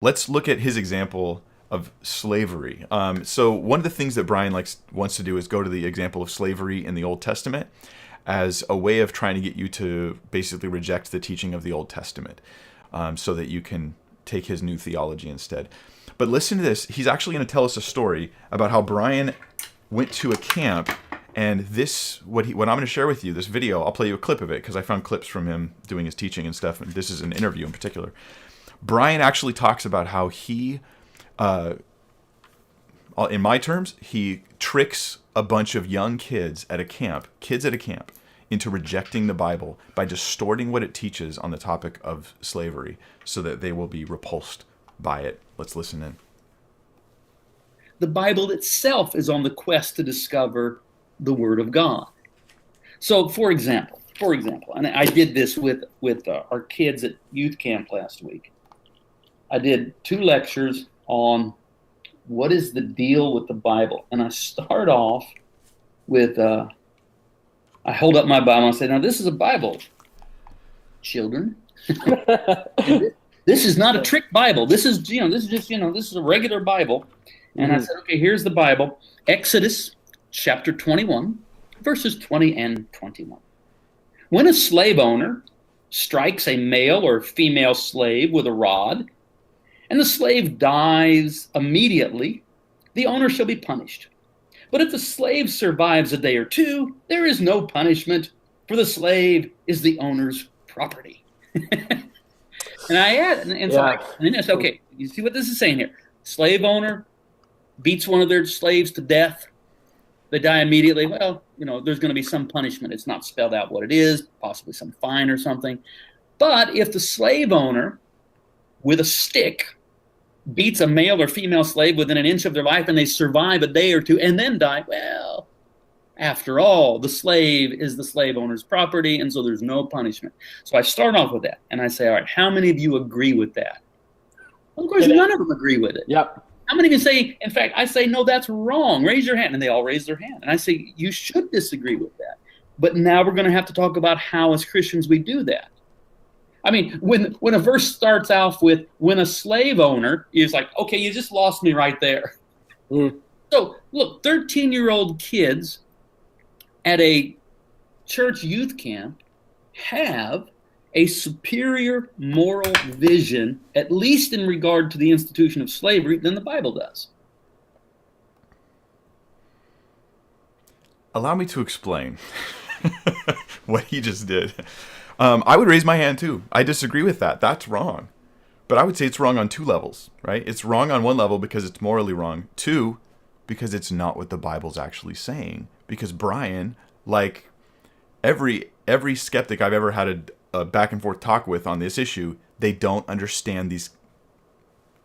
Let's look at his example of slavery. So one of the things that Brian wants to do is go to the example of slavery in the Old Testament as a way of trying to get you to basically reject the teaching of the Old Testament, so that you can take his new theology instead. But listen to this. He's actually going to tell us a story about how Brian went to a camp, and what I'm going to share with you, this video, I'll play you a clip of it because I found clips from him doing his teaching and stuff, and this is an interview in particular. Brian actually talks about how he, in my terms, he tricks a bunch of young kids at a camp, into rejecting the Bible by distorting what it teaches on the topic of slavery so that they will be repulsed by it. Let's listen in. The Bible itself is on the quest to discover the Word of God. So, for example, and I did this with our kids at youth camp last week. I did 2 lectures on what is the deal with the Bible. And I start off with, I hold up my Bible and I say, now this is a Bible, children. This is not a trick Bible. This is a regular Bible. And I said, okay, here's the Bible. Exodus chapter 21, verses 20 and 21. When a slave owner strikes a male or female slave with a rod, and the slave dies immediately, the owner shall be punished. But if the slave survives a day or 2, there is no punishment, for the slave is the owner's property. And I add, and so I said, okay, you see what this is saying here? Slave owner beats one of their slaves to death. They die immediately. Well, there's going to be some punishment. It's not spelled out what it is, possibly some fine or something. But if the slave owner, with a stick, beats a male or female slave within an inch of their life and they survive a day or 2 and then die, well, after all, the slave is the slave owner's property, and so there's no punishment. So I start off with that, and I say, all right, how many of you agree with that? Well, of course, none of them agree with it. Yep. How many of you say, in fact, I say, no, that's wrong. Raise your hand. And they all raise their hand. And I say, you should disagree with that. But now we're going to have to talk about how, as Christians, we do that. I mean, when a verse starts off with, when a slave owner is like, okay, you just lost me right there. So, look, 13-year-old kids at a church youth camp have a superior moral vision, at least in regard to the institution of slavery, than the Bible does. Allow me to explain what he just did. I would raise my hand too. I disagree with that. That's wrong. But I would say it's wrong on 2 levels, right? It's wrong on one level because it's morally wrong. 2, because it's not what the Bible's actually saying. Because Brian, like every skeptic I've ever had a back and forth talk with on this issue, they don't understand these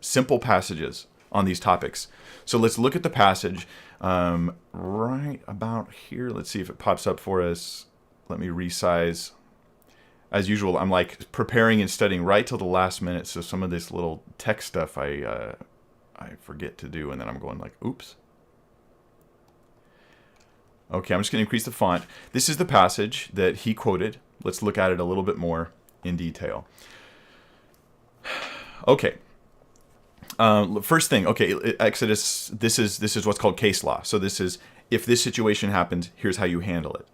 simple passages on these topics. So let's look at the passage right about here. Let's see if it pops up for us. Let me resize. As usual, I'm like preparing and studying right till the last minute. So some of this little text stuff I forget to do, and then I'm going like, oops. Okay, I'm just going to increase the font. This is the passage that he quoted. Let's look at it a little bit more in detail. Okay. First thing, okay, Exodus, this is what's called case law. So this is, if this situation happens, here's how you handle it.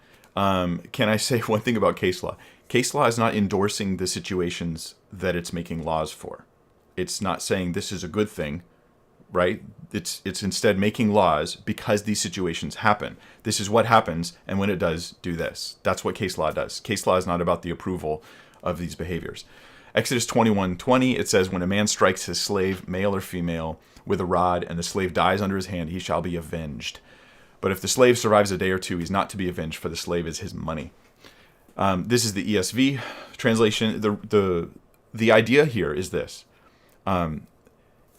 Can I say one thing about case law? Case law is not endorsing the situations that it's making laws for. It's not saying this is a good thing, right? It's instead making laws because these situations happen. This is what happens, and when it does, do this. That's what case law does. Case law is not about the approval of these behaviors. Exodus 21:20, it says, when a man strikes his slave, male or female, with a rod, and the slave dies under his hand, he shall be avenged. But if the slave survives a day or 2, he's not to be avenged, for the slave is his money. This is the ESV translation. The idea here is this.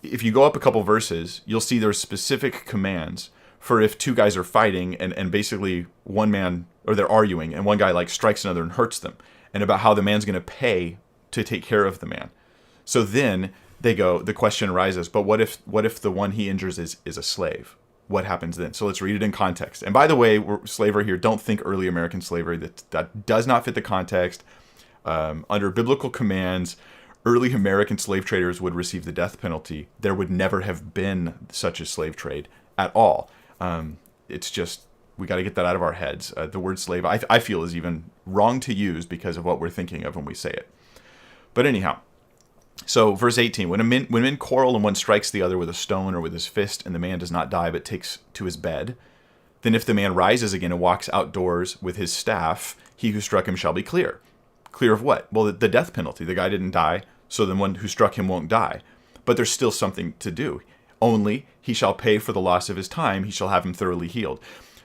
If you go up a couple verses, you'll see there's specific commands for if 2 guys are fighting and basically one man, or they're arguing, and one guy like strikes another and hurts them, and about how the man's going to pay to take care of the man. So then the question arises, but what if the one he injures is a slave? What happens then? So let's read it in context. And by the way, slavery here, don't think early American slavery. That does not fit the context. Under biblical commands, early American slave traders would receive the death penalty, there would never have been such a slave trade at all. It's just, we got to get that out of our heads. The word slave, I feel, is even wrong to use because of what we're thinking of when we say it. But anyhow, so verse 18, when men quarrel and one strikes the other with a stone or with his fist, and the man does not die but takes to his bed, then if the man rises again and walks outdoors with his staff, he who struck him shall be clear. Clear of what? Well, the death penalty. The guy didn't die, so the one who struck him won't die. But there's still something to do. Only he shall pay for the loss of his time. He shall have him thoroughly healed.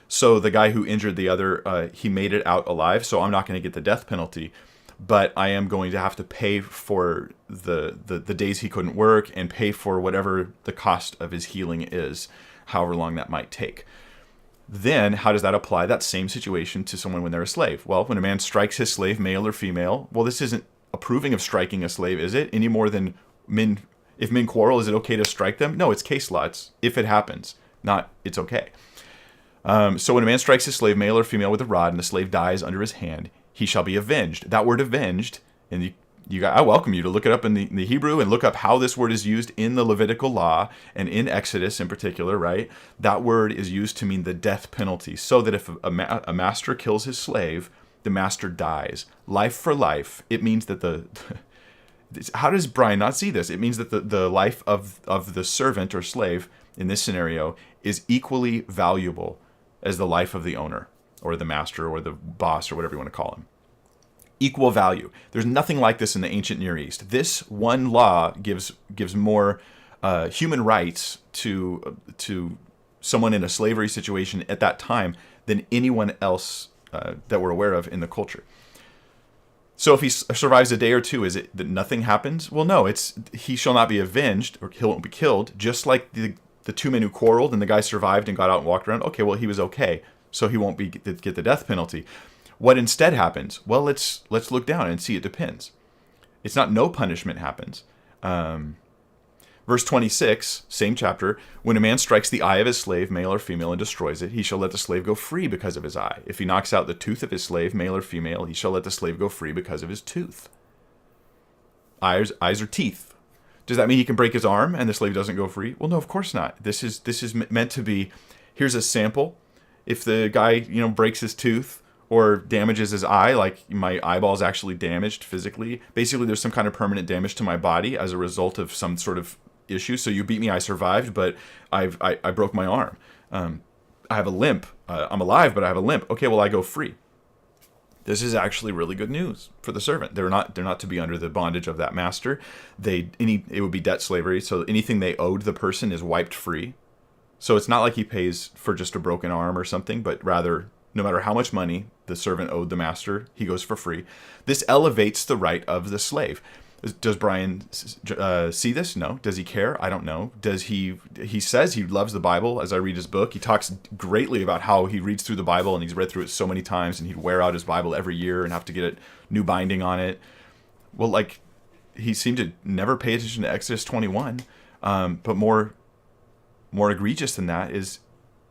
So the guy who injured the other, he made it out alive, so I'm not going to get the death penalty. But I am going to have to pay for the days he couldn't work and pay for whatever the cost of his healing is, however long that might take. Then, how does that apply that same situation to someone when they're a slave? Well, when a man strikes his slave, male or female, well, this isn't approving of striking a slave, is it? Any more than men, if men quarrel, is it okay to strike them? No, it's case law. It's if it happens, not it's okay. So when a man strikes his slave, male or female, with a rod, and the slave dies under his hand, he shall be avenged. That word avenged, and I welcome you to look it up in the Hebrew and look up how this word is used in the Levitical law and in Exodus in particular, right? That word is used to mean the death penalty, so that if a master kills his slave, the master dies. Life for life. It means that how does Brian not see this? It means that the life of the servant or slave in this scenario is equally valuable as the life of the owner or the master or the boss or whatever you want to call him. Equal value. There's nothing like this in the ancient Near East. This one law gives more human rights to someone in a slavery situation at that time than anyone else that we're aware of in the culture. So if he survives a day or two, is it that nothing happens? Well, no. It's he shall not be avenged, or he won't be killed. Just like the two men who quarreled and the guy survived and got out and walked around. Okay, well, he was okay, so he won't get the death penalty. What instead happens? Well, let's look down and see. It depends. It's not no punishment happens. Verse 26, same chapter, when a man strikes the eye of his slave, male or female, and destroys it, he shall let the slave go free because of his eye. If he knocks out the tooth of his slave, male or female, he shall let the slave go free because of his tooth. Eyes are teeth. Does that mean he can break his arm and the slave doesn't go free? Well, no, of course not. This is meant to be, here's a sample. If the guy, breaks his tooth or damages his eye, like my eyeball is actually damaged physically, basically there's some kind of permanent damage to my body as a result of some sort of issue. So you beat me, I survived, but I broke my arm. I have a limp. I'm alive, but I have a limp. Okay, well, I go free. This is actually really good news for the servant. They're not to be under the bondage of that master. It would be debt slavery. So anything they owed the person is wiped free. So it's not like he pays for just a broken arm or something, but rather, no matter how much money the servant owed the master, he goes for free. This elevates the right of the slave. Does Brian see this? No. Does he care? I don't know. Does he says he loves the Bible. As I read his book, he talks greatly about how he reads through the Bible and he's read through it so many times, and he'd wear out his Bible every year and have to get a new binding on it. Well, he seemed to never pay attention to Exodus 21. But more egregious than that is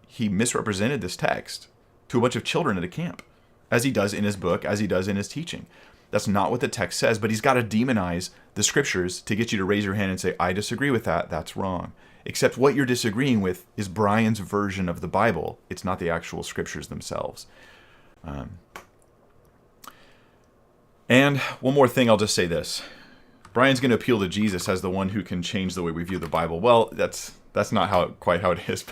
he misrepresented this text to a bunch of children at a camp, as he does in his book, as he does in his teaching. That's not what the text says, but he's got to demonize the scriptures to get you to raise your hand and say, I disagree with that. That's wrong. Except what you're disagreeing with is Brian's version of the Bible. It's not the actual scriptures themselves. And one more thing, I'll just say this. Brian's going to appeal to Jesus as the one who can change the way we view the Bible. Well, that's not quite how it is.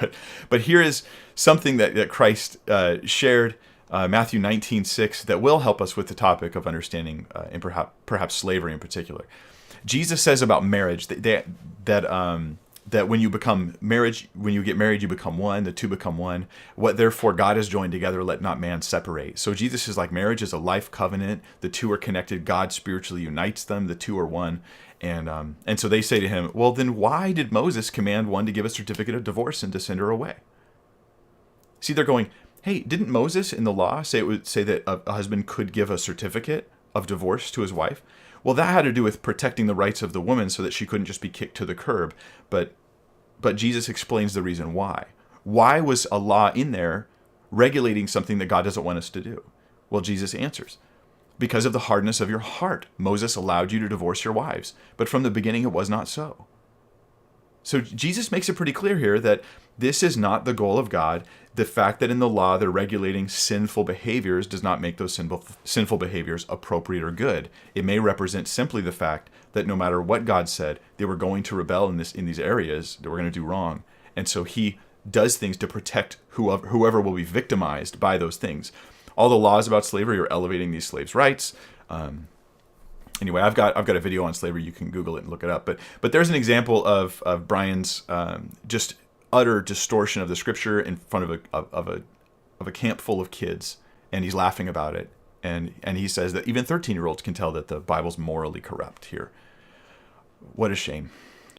But here is something that Christ shared, Matthew 19:6, that will help us with the topic of understanding and perhaps slavery in particular. Jesus says about marriage that when you get married, you become one. The two become one. What therefore God has joined together, let not man separate. So Jesus is like, marriage is a life covenant. The two are connected. God spiritually unites them. The two are one. And so they say to him, well, then why did Moses command one to give a certificate of divorce and to send her away? See, they're going, hey, didn't Moses in the law say that a husband could give a certificate of divorce to his wife? Well, that had to do with protecting the rights of the woman so that she couldn't just be kicked to the curb. But Jesus explains the reason why. Why was a law in there regulating something that God doesn't want us to do? Well, Jesus answers. Because of the hardness of your heart, Moses allowed you to divorce your wives, but from the beginning it was not so. So Jesus makes it pretty clear here that this is not the goal of God. The fact that in the law they're regulating sinful behaviors does not make those sinful behaviors appropriate or good. It may represent simply the fact that no matter what God said, they were going to rebel in these areas, they were going to do wrong. And so he does things to protect whoever will be victimized by those things. All the laws about slavery are elevating these slaves' rights. Anyway, I've got a video on slavery. You can Google it and look it up. But there's an example of Brian's just utter distortion of the scripture in front of a camp full of kids, and he's laughing about it. And he says that even 13-year-olds can tell that the Bible's morally corrupt here. What a shame.